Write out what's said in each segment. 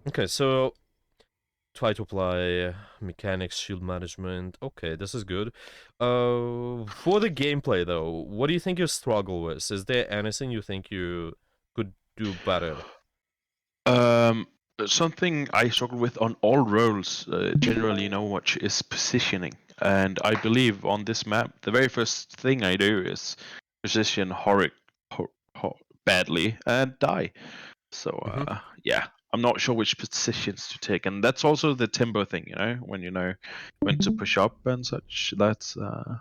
Okay, so try to apply mechanics, shield management. Okay, this is good. For the gameplay though, what do you think you struggle with? Is there anything you think you could do better? Um, Something I struggle with on all roles, generally, much is positioning. And I believe on this map, the very first thing I do is position badly and die. So yeah, I'm not sure which positions to take, and that's also the tempo thing, when you know when to push up and such. That's a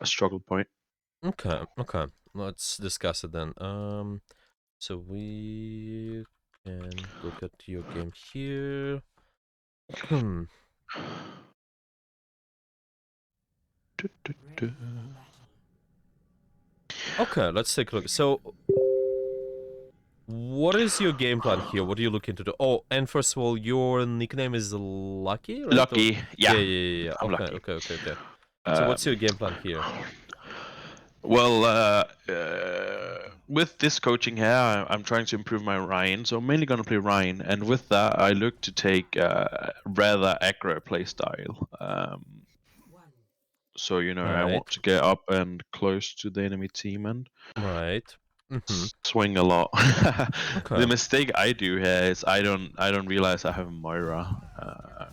struggle point. Okay, okay. Let's discuss it then. So we can look at your game here. Okay, let's take a look. So, what is your game plan here? What are you looking to do? Oh, and first of all, your nickname is Lucky, right? Or Lucky, yeah, yeah, yeah, yeah, yeah. I'm Okay, lucky. okay, okay, okay. So, what's your Um, game plan here? well, with this coaching here, I'm trying to improve my Rein, so I'm mainly gonna play Rein, and with that, I look to take rather aggro playstyle. So I Right, want to get up and close to the enemy team and right. Mm-hmm. swing a lot. The Okay. mistake I do here is I don't realize I have a Moira,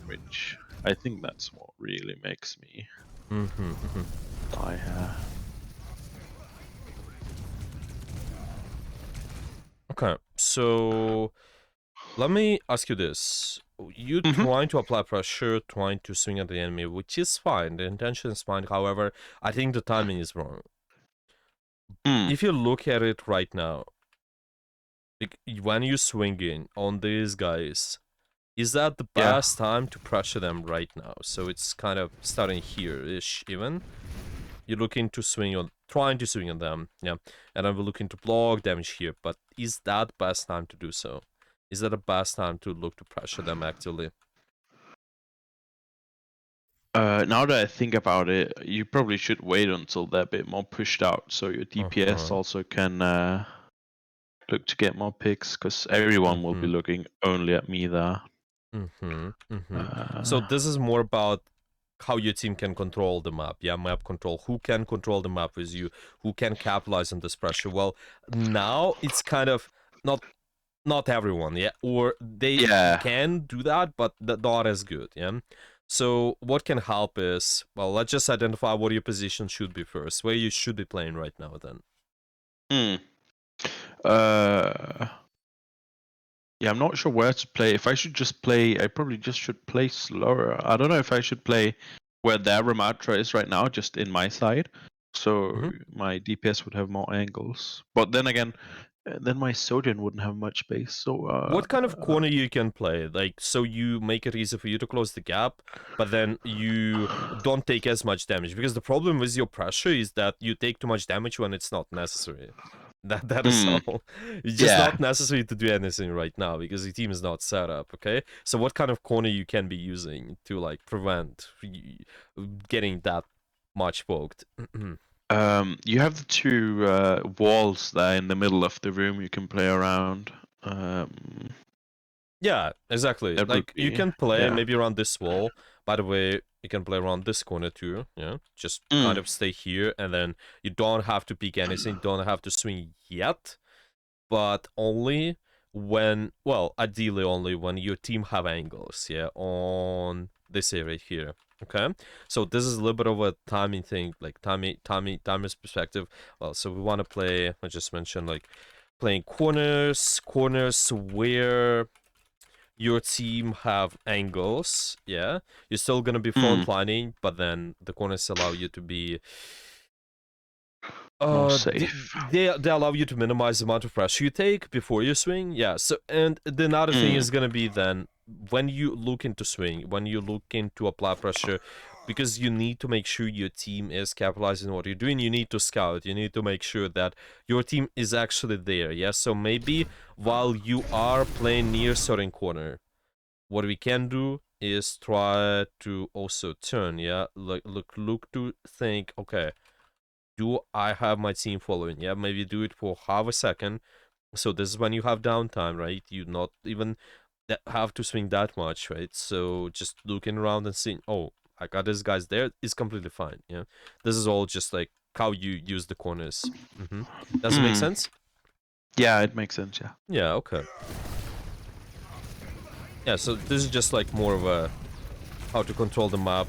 which I think that's what really makes me Mm-hmm. Mm-hmm. die here. Okay. So, let me ask you this. You Hmm. trying to apply pressure, trying to swing at the enemy, which is fine. The intention is fine. However, I think the timing is wrong. Mm, If you look at it right now, when you're swinging on these guys, is that the yeah. best time to pressure them right now? So it's kind of starting here-ish even. You're looking to swing on, trying to swing on them, yeah. And I'm looking to block damage here, but is that the best time to do so? Is that the best time to look to pressure them actively? Now that I think about it, you probably should wait until they're a bit more pushed out, so your DPS Uh-huh. also can look to get more picks, because everyone will be Mm-hmm. looking only at me there. Mm-hmm. Mm-hmm. So Uh, this is more about how your team can control the map. Yeah, map control. Who can control the map with you? Who can capitalize on this pressure? Well, now it's kind of not everyone, yeah, or they yeah. can do that, but not as good, yeah. So what can help is, well, let's just identify what your position should be first, where you should be playing right now. Then. Hmm. Uh, yeah, I'm not sure where to play. If I should just play, I probably just should play slower. I don't know if I should play where their Ramatra is right now, just in my side, so Mm-hmm. my DPS would have more angles. But then again, then my Sojourn wouldn't have much space. So What kind of corner you can play? Like, so you make it easy for you to close the gap, but then you don't take as much damage. Because the problem with your pressure is that you take too much damage when it's not necessary. That is hmm, all. It's just yeah. not necessary to do anything right now because the team is not set up. Okay, so what kind of corner you can be using to like prevent getting that much poked? You have the two walls there in the middle of the room you can play around. Um, Yeah, exactly. that would Like you be, can play yeah. maybe around this wall. By the way, you can play around this corner too. Yeah, just kind Mm, of stay here, and then you don't have to peek anything. Don't have to swing yet, but only when, well, ideally only when your team have angles. Yeah, on this area here. Okay, so this is a little bit of a timing thing, like timer's perspective. Well, so we want to play. I just mentioned like playing corners where your team have angles, yeah. You're still gonna be mm, frontlining, but then the corners allow you to be more they, safe. they allow you to minimize the amount of pressure you take before you swing. Yeah. So and the another thing Mm, is gonna be then when you look into swing, when you look into apply pressure, because you need to make sure your team is capitalizing on what you're doing. You need to scout. You need to make sure that your team is actually there. Yeah. So maybe while you are playing near certain corner, what we can do is try to also turn, yeah, look to think, okay, do I have my team following? Yeah, maybe do it for half a second, So this is when you have downtime, right? You not even have to swing that much, right? So just looking around and seeing, oh, I got this guy's there is completely fine. Yeah, this is all just like how you use the corners. Does it make Hmm. sense? Yeah, it makes sense. Yeah. Yeah. Okay. Yeah. So this is just like more of a how to control the map,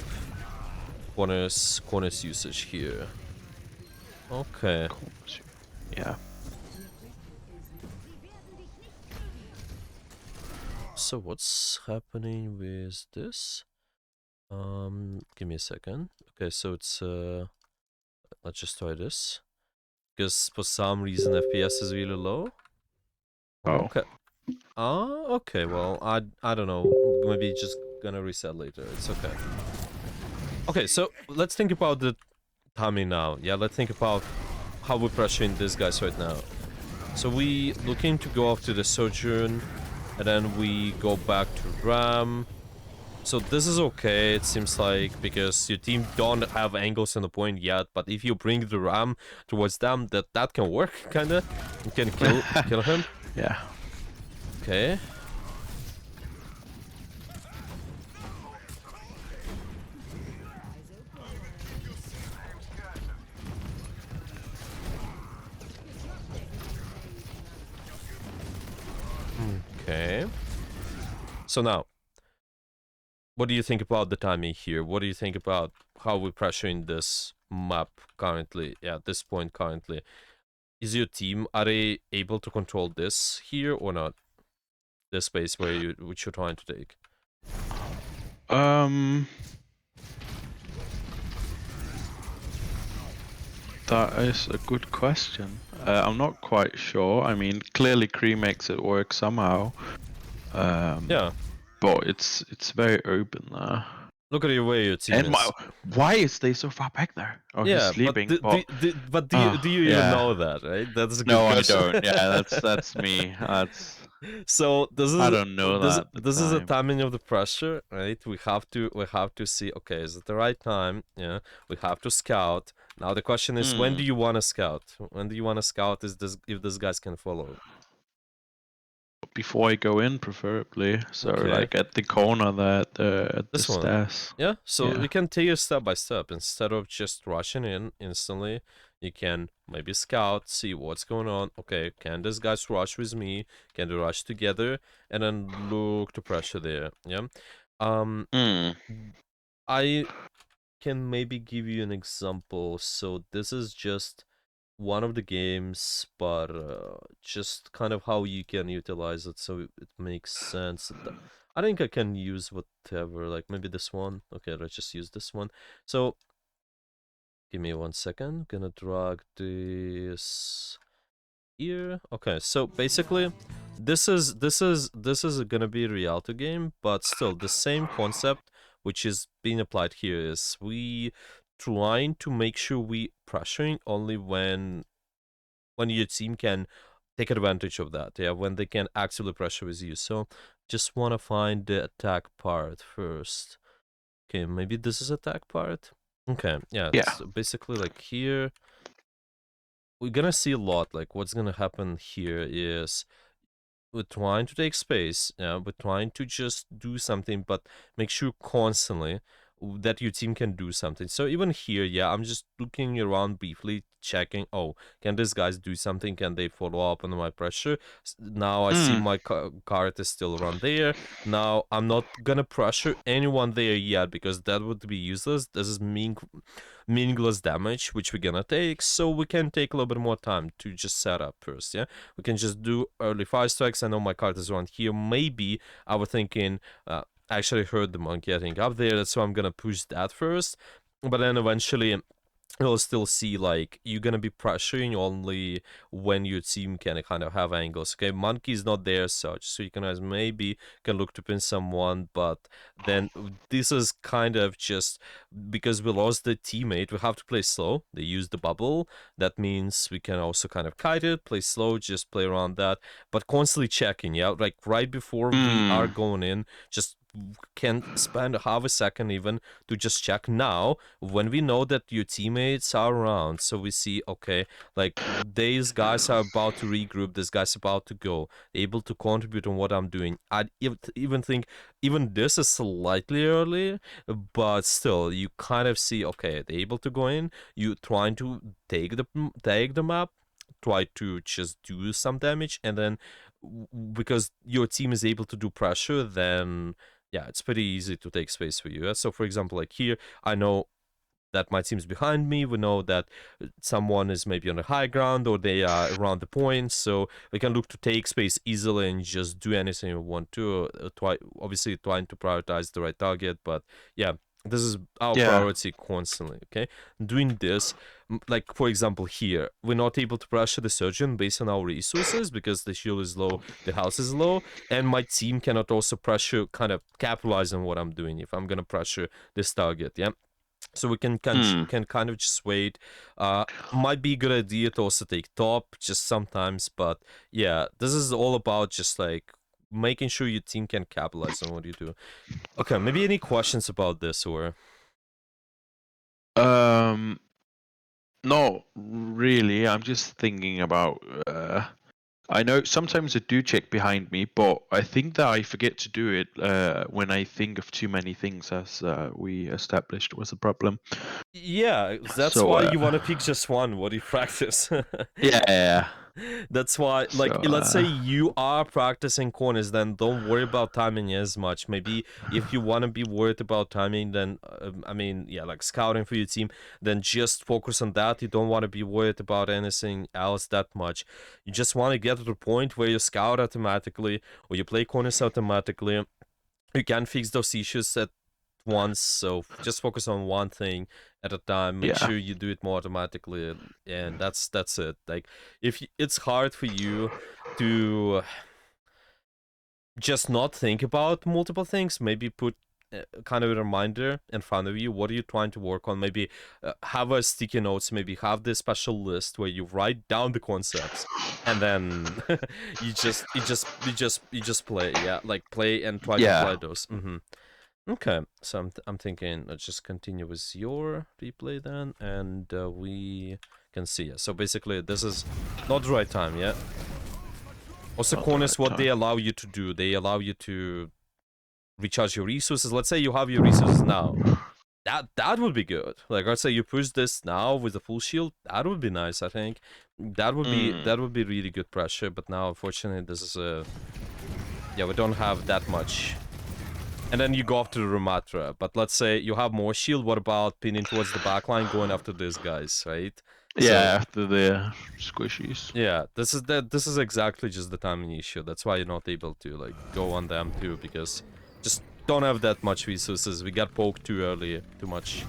corners usage here. Okay. Cool. Yeah. So what's happening with this? Give me a second. Okay, so it's let's just try this. Because for some reason FPS is really low. Oh. Okay. Okay, well, I don't know. Maybe just gonna reset later. It's okay. Okay, so let's think about the timing now. Yeah, let's think about how we're pressuring these guys right now. So we looking to go off to the Sojourn, and then we go back to Ram. So this is okay, it seems like, because your team don't have angles on the point yet, but if you bring the Ram towards them, that can work, kinda. You can kill him. Yeah. Okay. Okay. So now, what do you think about the timing here? What do you think about how we're pressuring this map currently, yeah, at this point currently? Is your team, are they able to control this here or not? This space which you're trying to take? Um. That is a good question. I'm not quite sure. I mean, clearly Kree makes it work somehow. Yeah. But it's very open there. Look at where your team And is. why is they so far back there? Oh, he's Yeah, but sleeping. But do you even yeah. know that, right? That's a good No, I question. don't. Yeah, that's me. That's So I don't know that at the this is a time. timing of the pressure, right? We have to see. Okay, is it the right time? Yeah, we have to scout. Now the question is, when Hmm. do you want to scout? When do you want to scout? Is this if these guys can follow? Before I go in, preferably. So Okay, like at the corner there at the this one. stairs. Yeah, so Yeah. you can take it step by step instead of just rushing in instantly. You can maybe scout, see what's going on. Okay, can these guys rush with me? Can they rush together? And then look to pressure there. Yeah. Um, Hmm. I can maybe give you an example. So this is just one of the games, but just kind of how you can utilize it so it makes sense. I think I can use whatever, like maybe this one. Okay, let's just use this one. So give me 1 second. Gonna drag this here. Okay, so basically this is gonna be a reality game, but still the same concept which is being applied here is we trying to make sure we pressuring only when your team can take advantage of that, yeah, when they can actively pressure with you. So just want to find the attack part first. Okay, maybe this is attack part. Okay, yeah, Yeah. so basically like here we're gonna see a lot. Like what's gonna happen here is we're trying to take space, yeah, we're trying to just do something, but make sure constantly that your team can do something. So even here, yeah, I'm just looking around briefly, checking, oh, can these guys do something? Can they follow up under my pressure? Now I see Hmm. my card is still around there. Now I'm not gonna pressure anyone there yet because that would be useless. This is meaningless damage which we're gonna take, so we can take a little bit more time to just set up first. Yeah, we can just do early fire strikes. I know my card is around here. Maybe I was thinking, I actually heard the monk getting up there, so I'm gonna push that first, but then eventually you'll still see like you're gonna be pressuring only when your team can kind of have angles. Okay, monkey's not there such, so you can maybe can look to pin someone, but then this is kind of just because we lost the teammate, we have to play slow. They use the bubble, that means we can also kind of kite it, play slow, just play around that, but constantly checking. Yeah, like right before we are Hmm. going in, just can spend half a second even to just check now when we know that your teammates are around. So we see, okay, like these guys are about to regroup, this guy's about to go, able to contribute on what I'm doing. I even think even this is slightly early, but still you kind of see, okay, they're able to go in, you trying to take the map, try to just do some damage, and then because your team is able to do pressure, then yeah, it's pretty easy to take space for you. So for example, like here, I know that my team's behind me. We know that someone is maybe on the high ground or they are around the point, so we can look to take space easily and just do anything we want to. Obviously, trying to prioritize the right target, but yeah, this is our priority constantly. Okay, doing this, like for example here, we're not able to pressure the surgeon based on our resources because the shield is low, the house is low, and my team cannot also pressure, kind of capitalize on what I'm doing if I'm gonna pressure this target. Yeah. So we can kind of just wait. Might be a good idea to also take top just sometimes, but yeah, this is all about just like making sure your team can capitalize on what you do. Okay, maybe any questions about this or? Not really. I'm just thinking about. I know sometimes I do check behind me, but I think that I forget to do it when I think of too many things, as we established was a problem. Yeah, that's So, why you want to pick just one. What do you practice? Yeah. That's why, like, So, let's say you are practicing corners, then don't worry about timing as much. Maybe if you want to be worried about timing, then, I mean, yeah, like scouting for your team, then just focus on that. You don't want to be worried about anything else that much. You just want to get to the point where you scout automatically or you play corners automatically. You can fix those issues at once, so just focus on one thing at a time. Make sure you do it more automatically, and that's it. Like if it's hard for you to just not think about multiple things, maybe put kind of a reminder in front of you. What are you trying to work on? Maybe have a sticky notes, maybe have this special list where you write down the concepts and then you just play. Yeah, like play and try to apply those. Okay, so I'm thinking let's just continue with your replay then, and we can see it. So basically, this is not the right time yet. Also, corners, what they allow you to do, they allow you to recharge your resources. Let's say you have your resources now. That would be good. Like let's say you push this now with the full shield. That would be nice. I think that would be really good pressure. But now, unfortunately, this is yeah, we don't have that much. And then you go after the Ramatra. But let's say you have more shield. What about pinning towards the backline, going after these guys, right? Yeah, after the squishies. Yeah, this is exactly just the timing issue. That's why you're not able to like go on them too, because just don't have that much resources. We got poked too early, too much.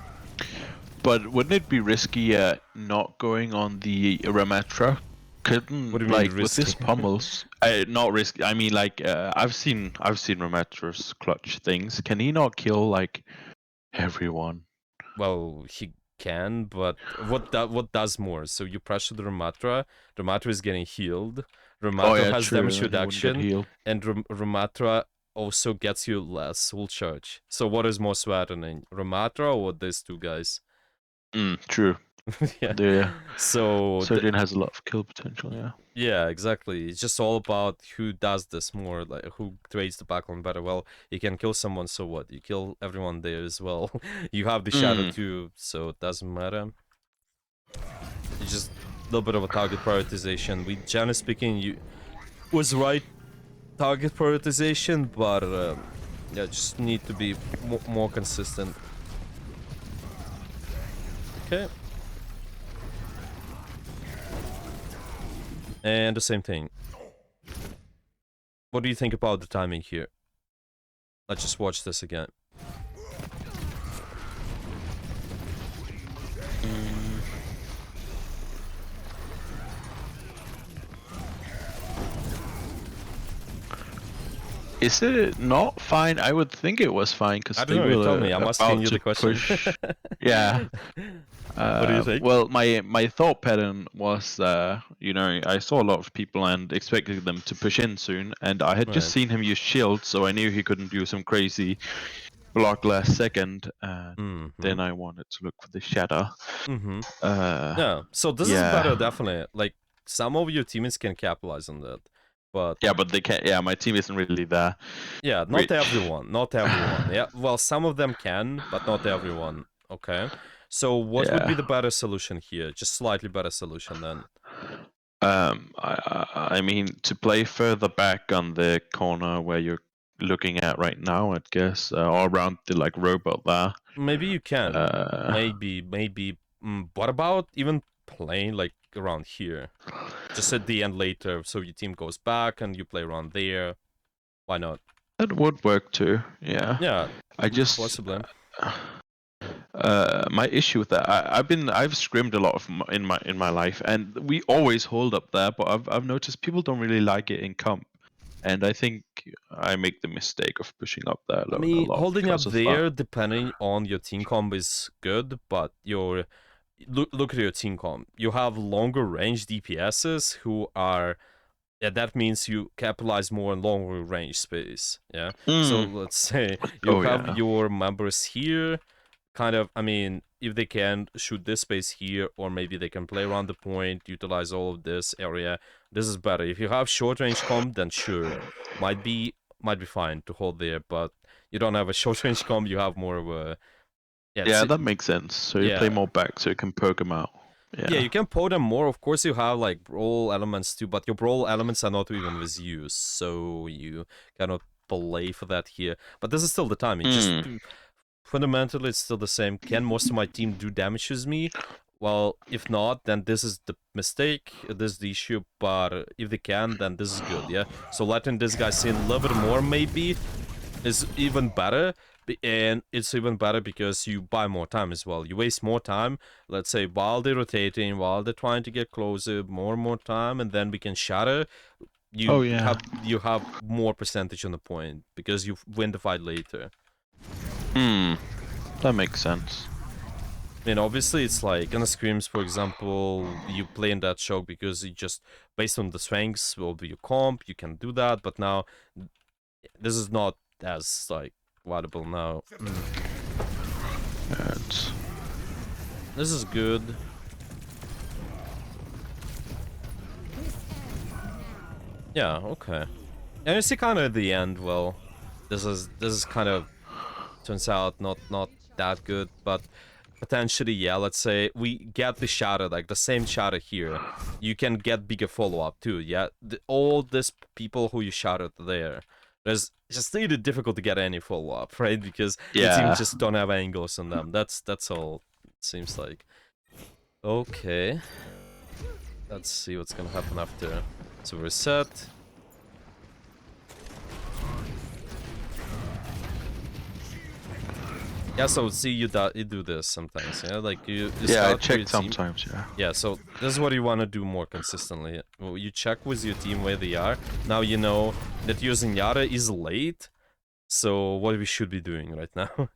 But wouldn't it be risky not going on the Ramatra? Couldn't, what do you mean, like with this pummels? Not risky. I mean, like I've seen Ramatra's clutch things. Can he not kill like everyone? Well, he can, but what does more? So you pressure the Ramatra. Ramatra is getting healed. Ramatra has damage reduction, and Ramatra also gets you less soul charge. So what is more threatening, Ramatra or these two guys? True. Yeah. So Surgeon has a lot of kill potential. Yeah. Yeah, exactly. It's just all about who does this more, like who trades the backline better. Well, you can kill someone, so what? You kill everyone there as well. You have the shadow too, so it doesn't matter. It's just a little bit of a target prioritization. We, generally speaking, you was right target prioritization, but yeah, just need to be more consistent. Okay. And the same thing. What do you think about the timing here? Let's just watch this again. Is it not fine? I would think it was fine because I don't know. You tell me. I'm asking you the question. Yeah. What do you think? Well, my thought pattern was, you know, I saw a lot of people and expected them to push in soon, and I had just Right. seen him use shield, so I knew he couldn't do some crazy block last second, and Mm-hmm. then I wanted to look for the shatter. Mm-hmm. Uh, Yeah. So this is better, yeah, definitely. Like some of your teammates can capitalize on that, but yeah, but they can't. Yeah, my team isn't really that yeah, not rich. everyone. Not everyone. Yeah. Well, some of them can, but not everyone. Okay. So what would be Yeah. the better solution here? Just slightly better solution then. I mean, to play further back on the corner where you're looking at right now, I guess, or around the like robot there. Maybe you can. Uh, Maybe. What about even playing like around here? Just at the end later, so your team goes back and you play around there. Why not? that would work too. Yeah. Yeah, I just possibly. my issue with that, I've scrimmed a lot of in my life, and we always hold up there, but I've noticed people don't really like it in comp, and I think I make the mistake of pushing up there I a mean, lot holding up because of that. there, depending on your team comp, is good, but your look at your team comp. You have longer range DPSs who are. Yeah, that means you capitalize more on longer range space. Yeah. So Mm. let's say you Oh have yeah. your members here, kind of. I mean, if they can shoot this space here, or maybe they can play around the point, utilize all of this area. This is better. If you have short range comp, then sure, might be fine to hold there. But you don't have a short range comp. You have more of a yeah. Yeah, that makes sense. So you play Yeah. more back, so you can poke them out. Yeah, Yeah. you can poke them more. Of course, you have like brawl elements too, but your brawl elements are not even with you, so you cannot play for that here. But this is still the time. It just Mm. fundamentally it's still the same. Can most of my team do damage with me? Well, if not, then this is the mistake. This is the issue. But if they can, then this is good. Yeah. So letting this guy see a little bit more maybe is even better. And it's even better because you buy more time as well. You waste more time, let's say, while they're rotating, while they're trying to get closer, more and more time, and then we can shatter. Oh You yeah. have more percentage on the point because you win the fight later. Hmm. That makes sense. I mean, obviously, it's like in the scrims, for example, you play in that choke because you just based on the strengths will be your comp, you can do that. But now, this is not as like viable now. It's... This is good. Yeah, okay. And you see kind of at the end, well, this is kind of turns out not that good, but potentially, yeah, let's say we get the shatter, like the same shatter here. You can get bigger follow-up too, yeah? All these people who you shouted there, there's just really difficult to get any follow-up, right? Because your team Yeah. just don't have angles on them. That's all it seems like. Okay. Let's see what's gonna happen after. So reset. Yeah, so see you do this sometimes, yeah? Like you Yeah, I start for your checked team. sometimes, yeah. Yeah, so this is what you want to do more consistently. Well, you check with your team where they are. Now you know that using Yara is late. So what we should be doing right now.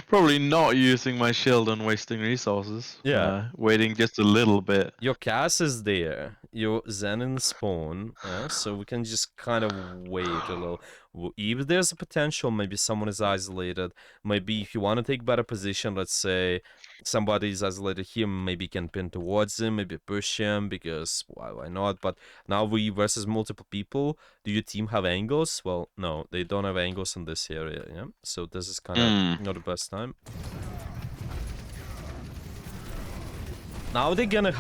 Probably not using my shield and wasting resources. Yeah. Waiting just a little bit. Your cast is there. Your Zen and spawn. Yeah, so we can just kind of wait a little. If there's a potential, maybe someone is isolated. Maybe if you want to take better position, let's say somebody is isolated here, maybe you can pin towards him, maybe push him, because why not? But now we versus multiple people. Do your team have angles? Well, no, they don't have angles in this area, yeah? So this is kind of not the best time. Now they're gonna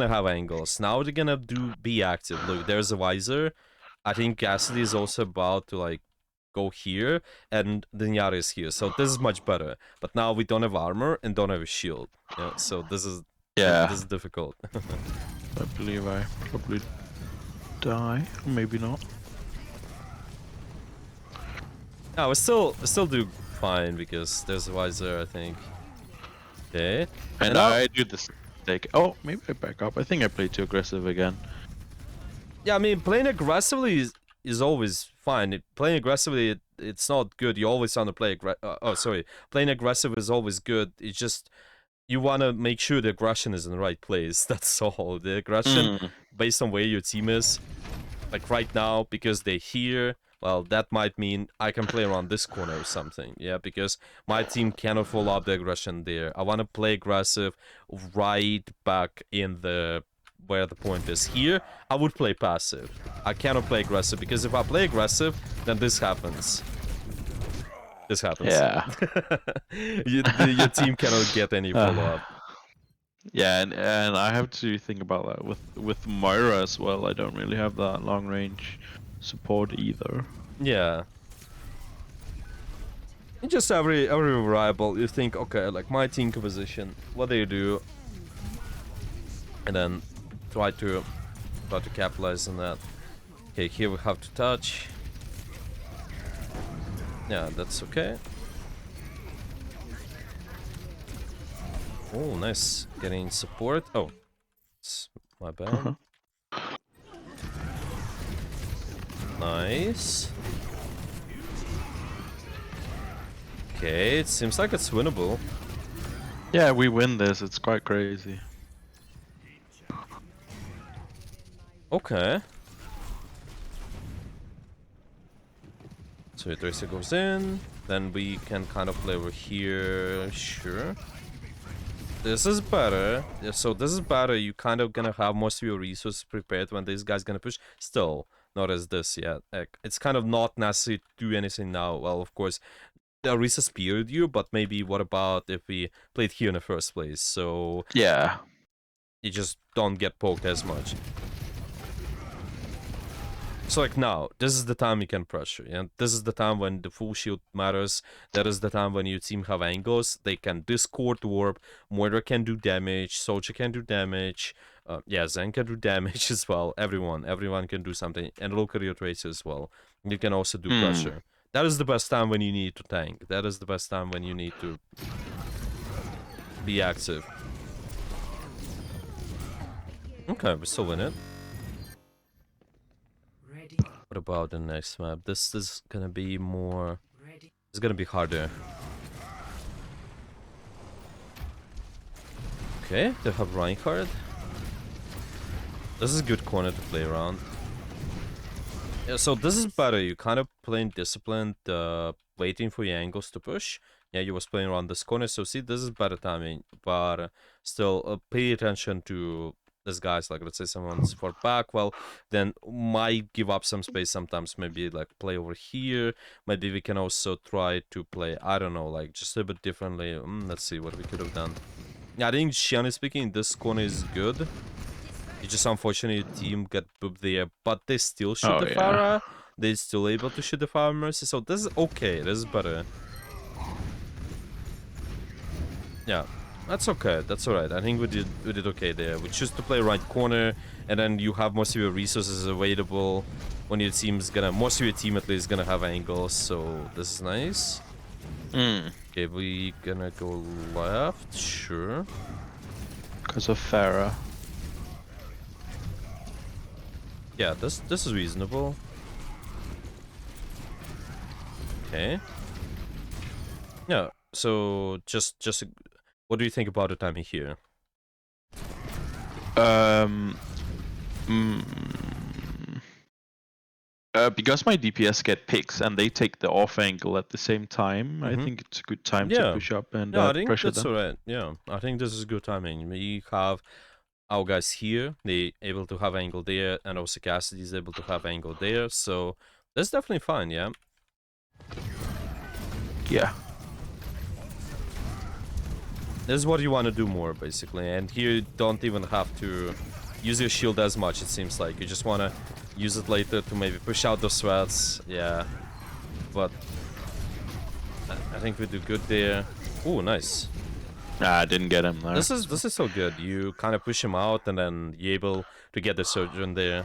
have angles. Now they're gonna be active. Look, there's a visor. I think Cassidy is also about to like go here, and Dinyara is here. So this is much better. But now we don't have armor and don't have a shield. Yeah, so this is difficult. I believe I probably die. Maybe not. No, we still do fine because there's a visor, I think. Okay. And now, I do this mistake. Oh, maybe I back up. I think I played too aggressive again. yeah, I mean, playing aggressively is always fine. Playing aggressively, it's not good. You always want to play playing aggressive is always good. It's just you want to make sure the aggression is in the right place. That's all. The aggression, based on where your team is, like right now, because they're here, well, that might mean I can play around this corner or something. Yeah, because my team cannot follow up the aggression there. I want to play aggressive right back in the where the point is. Here, I would play passive. I cannot play aggressive, because if I play aggressive, then this happens. This happens. Yeah. Your team cannot get any follow-up. Yeah, and I have to think about that with Moira as well. I don't really have that long range support either. Yeah. It's just every variable. You think, okay, like my team composition, what do you do, and then try to capitalize on that. Okay, here we have to touch. Yeah, that's okay. Oh, nice. Getting support. Oh, it's my bad. Nice. Okay, it seems like it's winnable. Yeah, we win this. It's quite crazy. Okay. So Tracer goes in, then we can kind of play over here, sure. This is better. Yeah, so this is better. You kind of gonna have most of your resources prepared when this guy's gonna push. Still, not as this yet. Like, it's kind of not necessary to do anything now. Well, of course, the Orisa speared you, but maybe what about if we played here in the first place? So yeah, you just don't get poked as much. So like now, this is the time you can pressure, and this is the time when the full shield matters. That is the time when your team have angles. They can discord warp, Moira can do damage, Soldier can do damage, yeah, Zen can do damage as well. Everyone can do something, and look at your tracer as well. You can also do pressure. That is the best time when you need to tank. That is the best time when you need to be active. Okay, we still win it. What about the next map? This is gonna be more... It's gonna be harder. Okay, they have Reinhardt. This is a good corner to play around. Yeah, so this is better. You kind of playing disciplined, waiting for your angles to push. Yeah, you was playing around this corner, so see, this is better timing. But still, pay attention to this guy's, like, let's say someone's for back, well, then might give up some space sometimes, maybe like play over here. Maybe we can also try to play, I don't know, like just a bit differently. Let's see what we could have done. Yeah, I think Shiani speaking, this corner is good. It's just unfortunate your team got booped there, but they still shoot the Pharah. They're still able to shoot the Pharah Mercy, so this is okay, this is better. Yeah. That's okay, that's alright. I think we did okay there. We choose to play right corner, and then you have most of your resources available when your team's gonna... Most of your team at least is gonna have angles, so this is nice. Okay, we gonna go left, sure. Because of Pharah. Yeah, this is reasonable. Okay. Yeah, so just what do you think about the timing here? Because my DPS get picks and they take the off angle at the same time, I think it's a good time to push up and I think pressure that's them. alright. Yeah, I think this is good timing. We have our guys here, they able to have angle there, and also Cassidy is able to have angle there, so that's definitely fine, yeah? Yeah. This is what you want to do more, basically, and here you don't even have to use your shield as much, it seems like. You just want to use it later to maybe push out those threats, yeah. But I think we do good there. Ooh, nice. I didn't get him there. This is so good. You kind of push him out, and then you're able to get the surgeon there.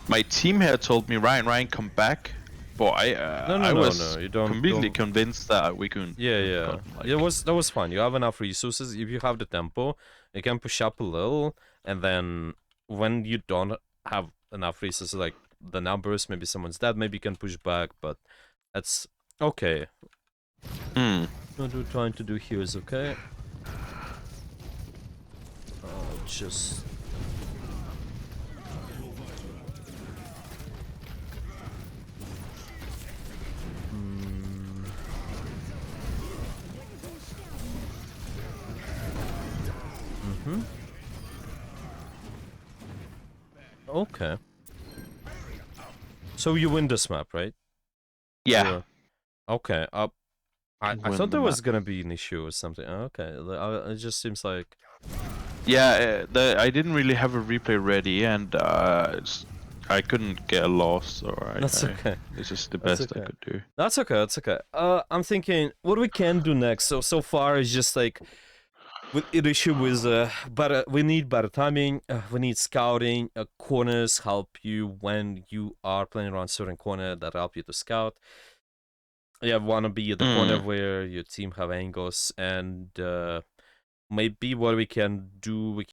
My team here told me, Ryan, come back. But I was you completely convinced that we couldn't. Yeah. That was fine. You have enough resources. If you have the tempo, you can push up a little, and then when you don't have enough resources, like the numbers. Maybe someone's dead. Maybe you can push back, but that's okay. Hmm. What we're trying to do here is okay. Just. Okay. So you win this map, right? Yeah. Okay. I Win thought the there was map. gonna be an issue or something. Okay. It just seems like. Yeah, I didn't really have a replay ready, and I couldn't get a loss, or That's okay. this is the That's best I okay. could do. That's okay. That's okay. I'm thinking what we can do next. So far is just like with the issue with better. We need better timing. We need scouting. Corners help you when you are playing around certain corner that help you to scout. Yeah, wanna be at the corner where your team have angles, and maybe what we can do. We